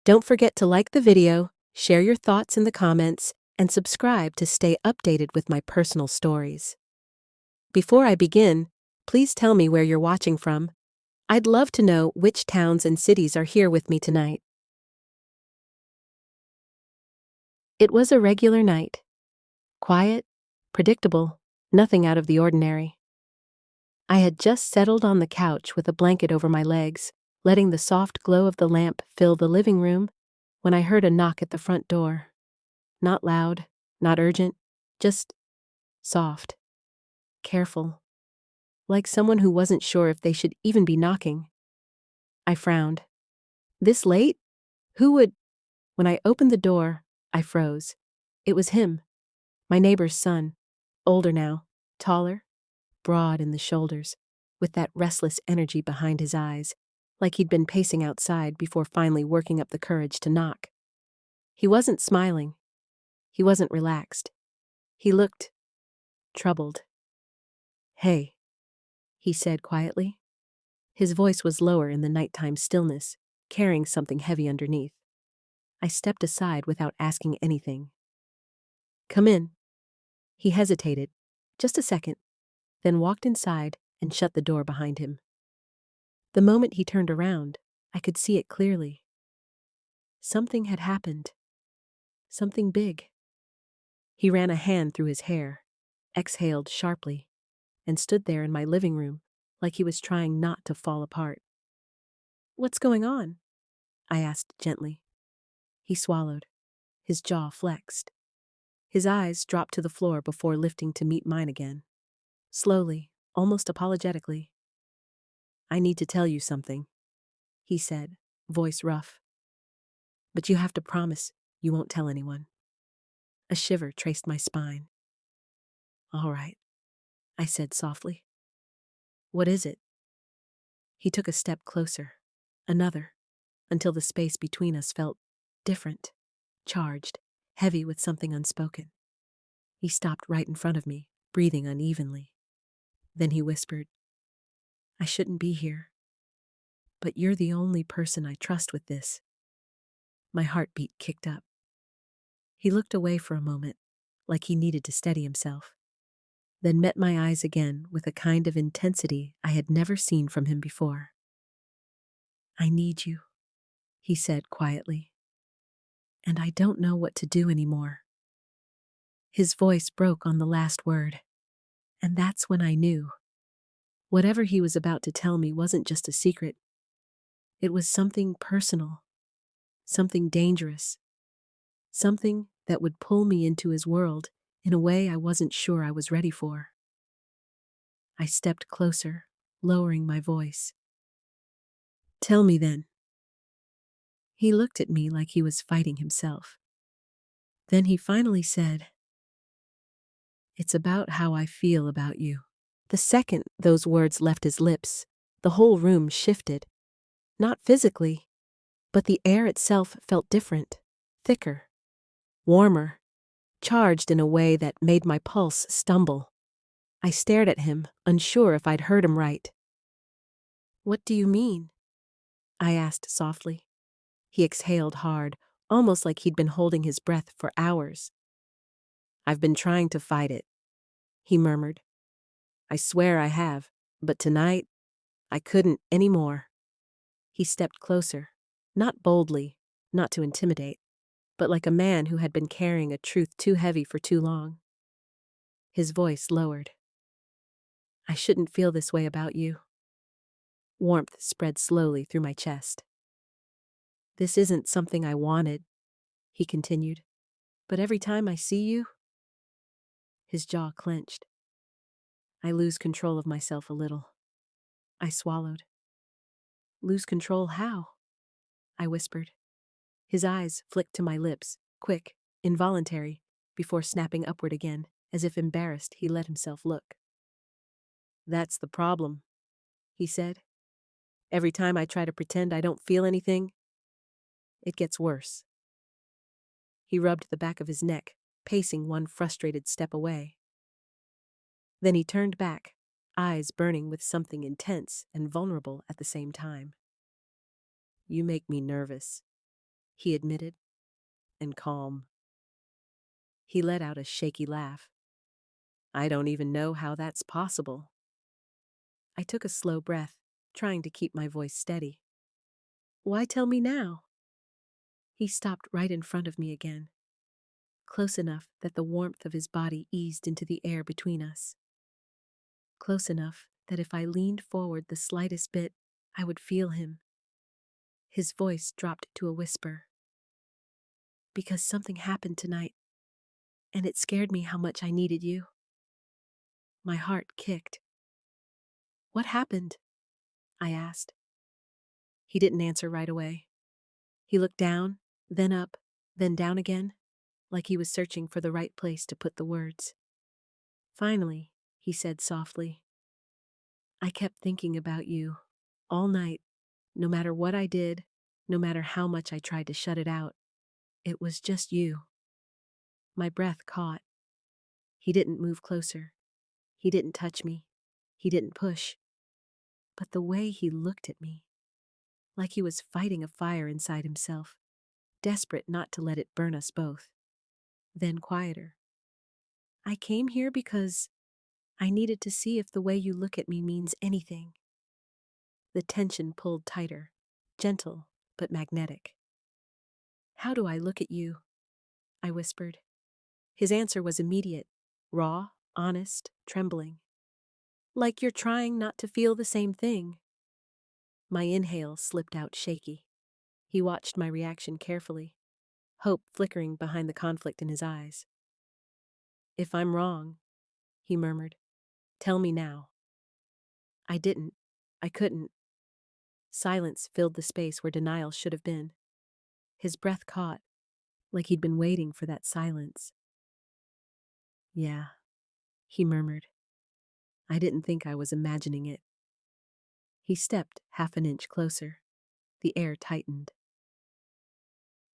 Don't forget to like the video, share your thoughts in the comments, and subscribe to stay updated with my personal stories. Before I begin, please tell me where you're watching from. I'd love to know which towns and cities are here with me tonight. It was a regular night. Quiet, predictable, nothing out of the ordinary. I had just settled on the couch with a blanket over my legs, letting the soft glow of the lamp fill the living room, when I heard a knock at the front door. Not loud, not urgent, just soft, careful, like someone who wasn't sure if they should even be knocking. I frowned. This late? Who would? When I opened the door, I froze. It was him, my neighbor's son, older now, taller, broad in the shoulders, with that restless energy behind his eyes, like he'd been pacing outside before finally working up the courage to knock. He wasn't smiling. He wasn't relaxed. He looked troubled. "Hey," he said quietly. His voice was lower in the nighttime stillness, carrying something heavy underneath. I stepped aside without asking anything. "Come in." He hesitated, just a second, then walked inside and shut the door behind him. The moment he turned around, I could see it clearly. Something had happened. Something big. He ran a hand through his hair, exhaled sharply, and stood there in my living room like he was trying not to fall apart. "What's going on?" I asked gently. He swallowed. His jaw flexed. His eyes dropped to the floor before lifting to meet mine again. Slowly, almost apologetically. "I need to tell you something," he said, voice rough. "But you have to promise you won't tell anyone." A shiver traced my spine. "All right," I said softly. "What is it?" He took a step closer, another, until the space between us felt different, charged, heavy with something unspoken. He stopped right in front of me, breathing unevenly. Then he whispered, "I shouldn't be here, but you're the only person I trust with this." My heartbeat kicked up. He looked away for a moment, like he needed to steady himself, then met my eyes again with a kind of intensity I had never seen from him before. "I need you," he said quietly, "and I don't know what to do anymore." His voice broke on the last word, and that's when I knew. Whatever he was about to tell me wasn't just a secret. It was something personal, something dangerous, something that would pull me into his world in a way I wasn't sure I was ready for. I stepped closer, lowering my voice. "Tell me then." He looked at me like he was fighting himself. Then he finally said, "It's about how I feel about you." The second those words left his lips, the whole room shifted. Not physically, but the air itself felt different, thicker, warmer, charged in a way that made my pulse stumble. I stared at him, unsure if I'd heard him right. "What do you mean?" I asked softly. He exhaled hard, almost like he'd been holding his breath for hours. "I've been trying to fight it," he murmured. "I swear I have, but tonight, I couldn't anymore." He stepped closer, not boldly, not to intimidate, but like a man who had been carrying a truth too heavy for too long. His voice lowered. "I shouldn't feel this way about you." Warmth spread slowly through my chest. "This isn't something I wanted," he continued, "but every time I see you—" His jaw clenched. I lose control of myself a little. I swallowed. "Lose control how?" I whispered. His eyes flicked to my lips, quick, involuntary, before snapping upward again, as if embarrassed he let himself look. "That's the problem," he said. "Every time I try to pretend I don't feel anything, it gets worse." He rubbed the back of his neck, pacing one frustrated step away. Then he turned back, eyes burning with something intense and vulnerable at the same time. "You make me nervous," he admitted, and calm. He let out a shaky laugh. I don't even know how that's possible. I took a slow breath, trying to keep my voice steady. Why tell me now? He stopped right in front of me again, close enough that the warmth of his body eased into the air between us. Close enough that if I leaned forward the slightest bit, I would feel him. His voice dropped to a whisper. Because something happened tonight, and it scared me how much I needed you. My heart kicked. What happened? I asked. He didn't answer right away. He looked down, then up, then down again, like he was searching for the right place to put the words. Finally, he said softly, I kept thinking about you all night, no matter what I did, no matter how much I tried to shut it out. It was just you. My breath caught. He didn't move closer. He didn't touch me. He didn't push. But the way he looked at me, like he was fighting a fire inside himself, desperate not to let it burn us both. Then quieter. I came here because I needed to see if the way you look at me means anything. The tension pulled tighter, gentle but magnetic. How do I look at you? I whispered. His answer was immediate, raw, honest, trembling. Like you're trying not to feel the same thing. My inhale slipped out shaky. He watched my reaction carefully, hope flickering behind the conflict in his eyes. If I'm wrong, he murmured, tell me now. I didn't. I couldn't. Silence filled the space where denial should have been. His breath caught, like he'd been waiting for that silence. Yeah, he murmured. I didn't think I was imagining it. He stepped half an inch closer. The air tightened.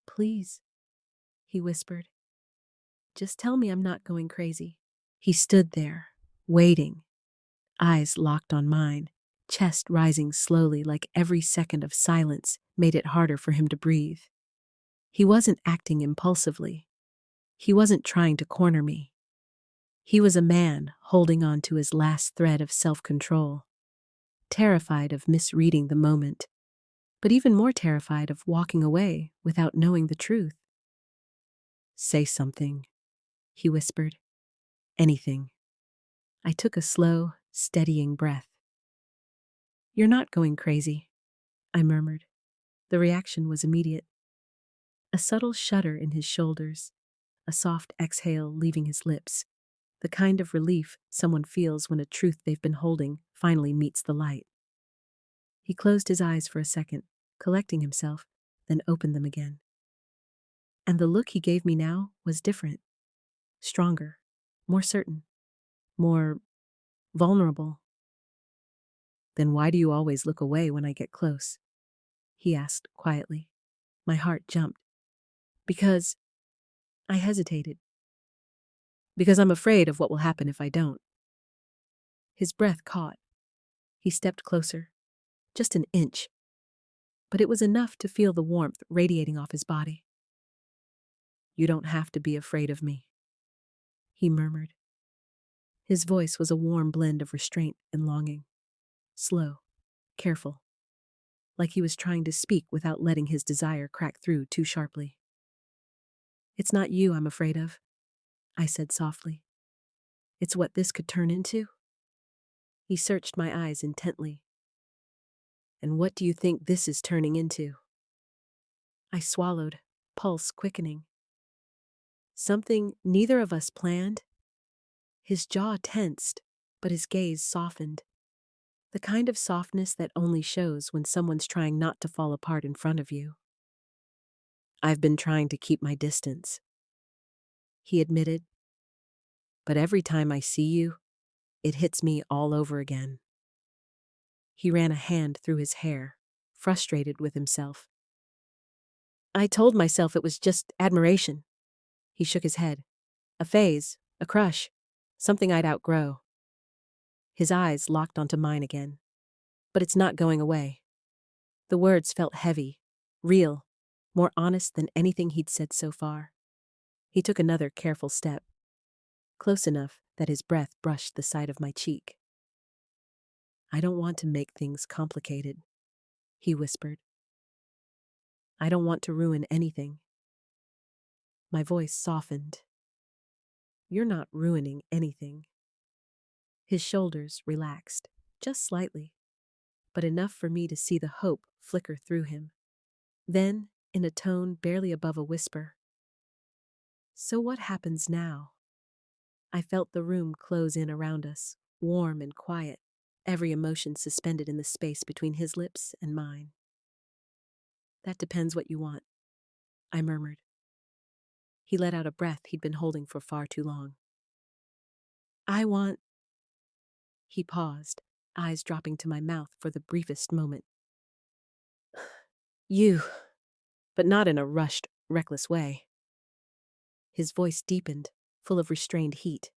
Please, he whispered. Just tell me I'm not going crazy. He stood there, waiting, eyes locked on mine, chest rising slowly like every second of silence made it harder for him to breathe. He wasn't acting impulsively. He wasn't trying to corner me. He was a man holding on to his last thread of self-control, terrified of misreading the moment, but even more terrified of walking away without knowing the truth. Say something, he whispered. Anything. I took a slow, steadying breath. You're not going crazy, I murmured. The reaction was immediate. A subtle shudder in his shoulders, a soft exhale leaving his lips, the kind of relief someone feels when a truth they've been holding finally meets the light. He closed his eyes for a second, collecting himself, then opened them again. And the look he gave me now was different, stronger, more certain, more vulnerable. Then why do you always look away when I get close? He asked quietly. My heart jumped. Because I hesitated. Because I'm afraid of what will happen if I don't. His breath caught. He stepped closer, just an inch, but it was enough to feel the warmth radiating off his body. You don't have to be afraid of me, he murmured. His voice was a warm blend of restraint and longing, slow, careful, like he was trying to speak without letting his desire crack through too sharply. It's not you I'm afraid of, I said softly. It's what this could turn into. He searched my eyes intently. And what do you think this is turning into? I swallowed, pulse quickening. Something neither of us planned. His jaw tensed, but his gaze softened. The kind of softness that only shows when someone's trying not to fall apart in front of you. I've been trying to keep my distance, he admitted. But every time I see you, it hits me all over again. He ran a hand through his hair, frustrated with himself. I told myself it was just admiration. He shook his head. A phase, a crush, something I'd outgrow. His eyes locked onto mine again. But it's not going away. The words felt heavy, real, more honest than anything he'd said so far. He took another careful step, close enough that his breath brushed the side of my cheek. "I don't want to make things complicated," he whispered. "I don't want to ruin anything." My voice softened. "You're not ruining anything." His shoulders relaxed, just slightly, but enough for me to see the hope flicker through him. Then, in a tone barely above a whisper, "So what happens now?" I felt the room close in around us, warm and quiet, every emotion suspended in the space between his lips and mine. "That depends what you want," I murmured. He let out a breath he'd been holding for far too long. "I want—" He paused, eyes dropping to my mouth for the briefest moment. "You," but not in a rushed, reckless way. His voice deepened, full of restrained heat.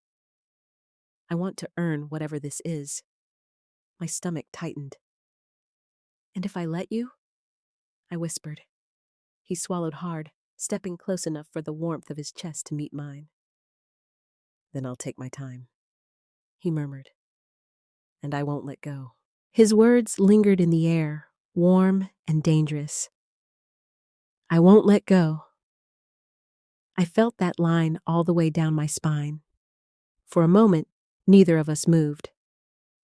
"I want to earn whatever this is." My stomach tightened. "And if I let you?" I whispered. He swallowed hard, stepping close enough for the warmth of his chest to meet mine. "Then I'll take my time," he murmured. "And I won't let go." His words lingered in the air, warm and dangerous. "I won't let go." I felt that line all the way down my spine. For a moment, neither of us moved.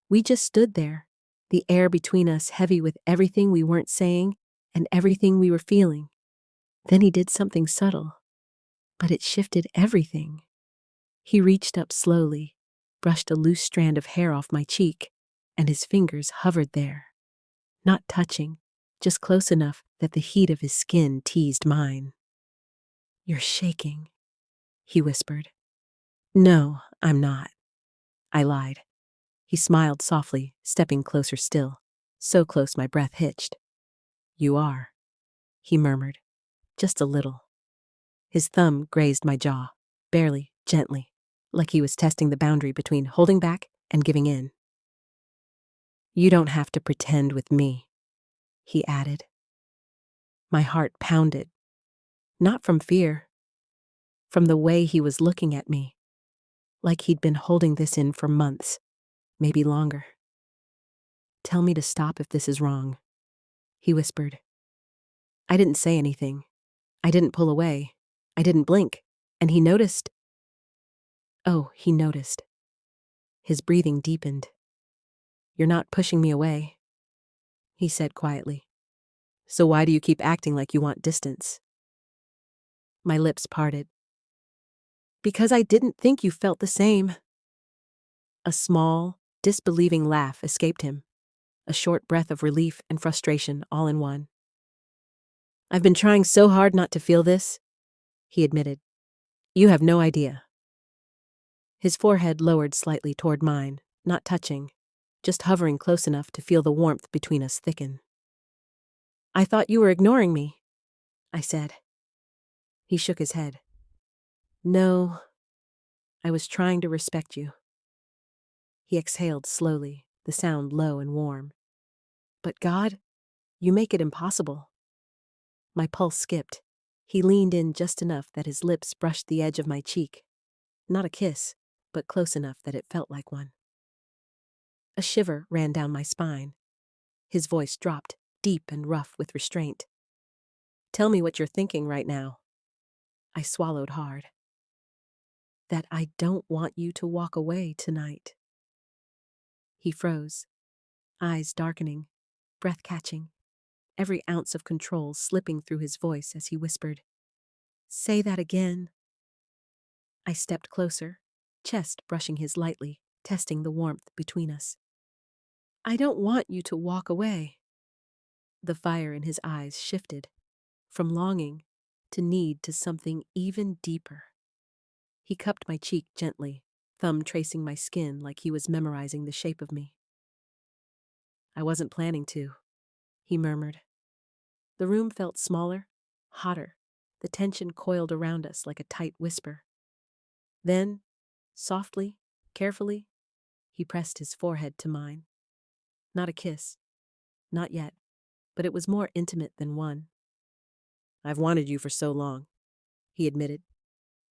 We just stood there, the air between us heavy with everything we weren't saying and everything we were feeling. Then he did something subtle, but it shifted everything. He reached up slowly, brushed a loose strand of hair off my cheek, and his fingers hovered there. Not touching, just close enough that the heat of his skin teased mine. "You're shaking," he whispered. "No, I'm not." I lied. He smiled softly, stepping closer still, so close my breath hitched. "You are," he murmured, "just a little." His thumb grazed my jaw, barely, gently, like he was testing the boundary between holding back and giving in. "You don't have to pretend with me," he added. My heart pounded, not from fear, from the way he was looking at me, like he'd been holding this in for months, maybe longer. "Tell me to stop if this is wrong," he whispered. I didn't say anything. I didn't pull away. I didn't blink. And he noticed. Oh, he noticed. His breathing deepened. "You're not pushing me away," he said quietly. "So why do you keep acting like you want distance?" My lips parted. "Because I didn't think you felt the same." A small, disbelieving laugh escaped him, a short breath of relief and frustration all in one. "I've been trying so hard not to feel this," he admitted. "You have no idea." His forehead lowered slightly toward mine, not touching, just hovering close enough to feel the warmth between us thicken. "I thought you were ignoring me," I said. He shook his head. "No, I was trying to respect you." He exhaled slowly, the sound low and warm. "But God, you make it impossible." My pulse skipped. He leaned in just enough that his lips brushed the edge of my cheek. Not a kiss, but close enough that it felt like one. A shiver ran down my spine. His voice dropped, deep and rough with restraint. "Tell me what you're thinking right now." I swallowed hard. "That I don't want you to walk away tonight." He froze, eyes darkening, breath catching, every ounce of control slipping through his voice as he whispered, "Say that again." I stepped closer, chest brushing his lightly, testing the warmth between us. "I don't want you to walk away." The fire in his eyes shifted, from longing to need to something even deeper. He cupped my cheek gently, thumb tracing my skin like he was memorizing the shape of me. "I wasn't planning to," he murmured. The room felt smaller, hotter, the tension coiled around us like a tight whisper. Then, softly, carefully, he pressed his forehead to mine. Not a kiss. Not yet, but it was more intimate than one. I've wanted you for so long, he admitted.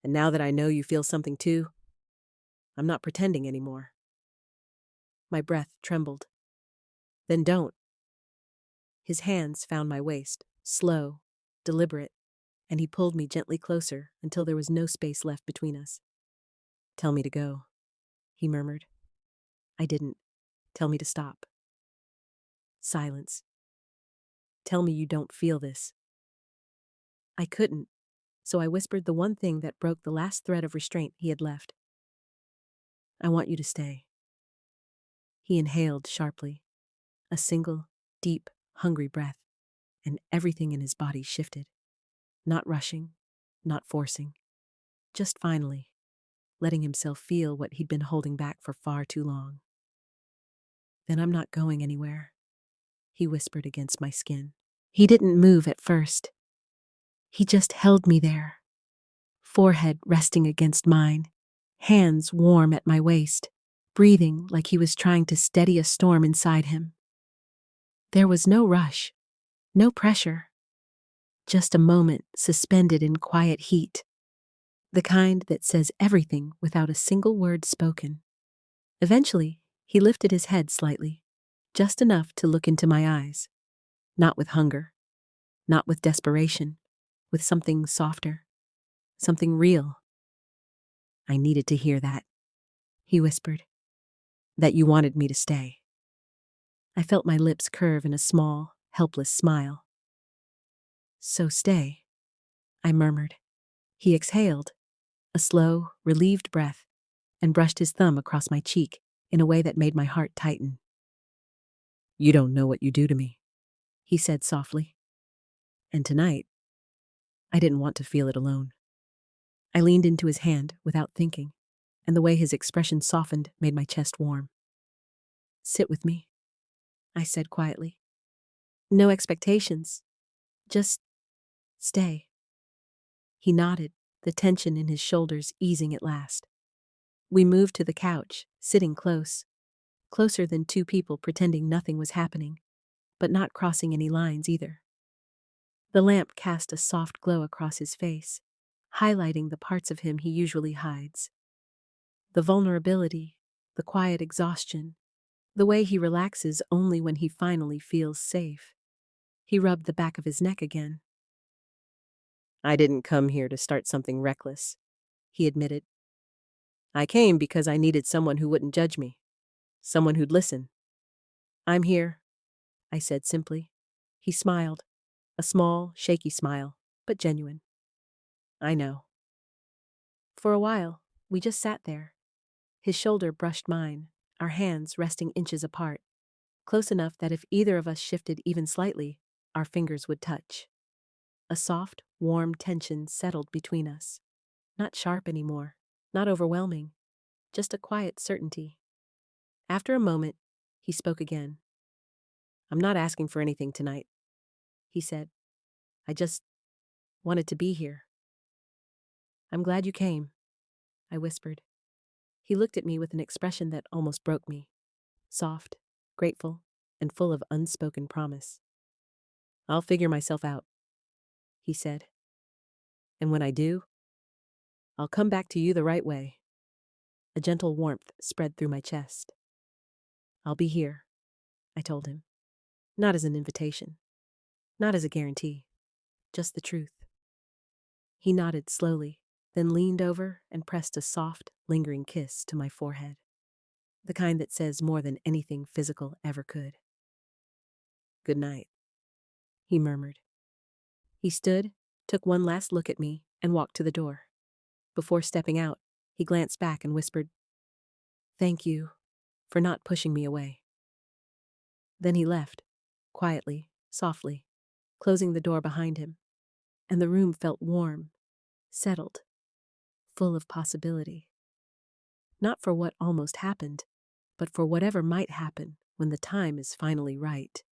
And now that I know you feel something too, I'm not pretending anymore. My breath trembled. Then don't. His hands found my waist, slow, deliberate, and he pulled me gently closer until there was no space left between us. Tell me to go, he murmured. I didn't. Tell me to stop. Silence. Tell me you don't feel this. I couldn't, so I whispered the one thing that broke the last thread of restraint he had left. I want you to stay. He inhaled sharply, a single, deep, hungry breath, and everything in his body shifted. Not rushing, not forcing, just finally, letting himself feel what he'd been holding back for far too long. Then I'm not going anywhere, he whispered against my skin. He didn't move at first. He just held me there, forehead resting against mine, hands warm at my waist, breathing like he was trying to steady a storm inside him. There was no rush, no pressure, just a moment suspended in quiet heat, the kind that says everything without a single word spoken. Eventually, he lifted his head slightly, just enough to look into my eyes, not with hunger, not with desperation, with something softer, something real. I needed to hear that, he whispered, that you wanted me to stay. I felt my lips curve in a small, helpless smile. So stay, I murmured. He exhaled, a slow, relieved breath, and brushed his thumb across my cheek in a way that made my heart tighten. You don't know what you do to me, he said softly. And tonight, I didn't want to feel it alone. I leaned into his hand without thinking, and the way his expression softened made my chest warm. Sit with me, I said quietly. No expectations, just stay. He nodded, the tension in his shoulders easing at last. We moved to the couch, sitting close, closer than two people pretending nothing was happening, but not crossing any lines either. The lamp cast a soft glow across his face, highlighting the parts of him he usually hides. The vulnerability, the quiet exhaustion, the way he relaxes only when he finally feels safe. He rubbed the back of his neck again. I didn't come here to start something reckless, he admitted. I came because I needed someone who wouldn't judge me, someone who'd listen. I'm here, I said simply. He smiled, a small, shaky smile, but genuine. I know. For a while, we just sat there. His shoulder brushed mine, our hands resting inches apart, close enough that if either of us shifted even slightly, our fingers would touch. A soft, warm tension settled between us. Not sharp anymore, not overwhelming, just a quiet certainty. After a moment, he spoke again. I'm not asking for anything tonight, he said. I just wanted to be here. I'm glad you came, I whispered. He looked at me with an expression that almost broke me. Soft, grateful, and full of unspoken promise. I'll figure myself out, he said. And when I do, I'll come back to you the right way. A gentle warmth spread through my chest. I'll be here, I told him. Not as an invitation, not as a guarantee, just the truth. He nodded slowly, then leaned over and pressed a soft, lingering kiss to my forehead. The kind that says more than anything physical ever could. Good night, he murmured. He stood, took one last look at me, and walked to the door. Before stepping out, he glanced back and whispered, Thank you for not pushing me away. Then he left, quietly, softly, closing the door behind him, and the room felt warm, settled, full of possibility. Not for what almost happened, but for whatever might happen when the time is finally right.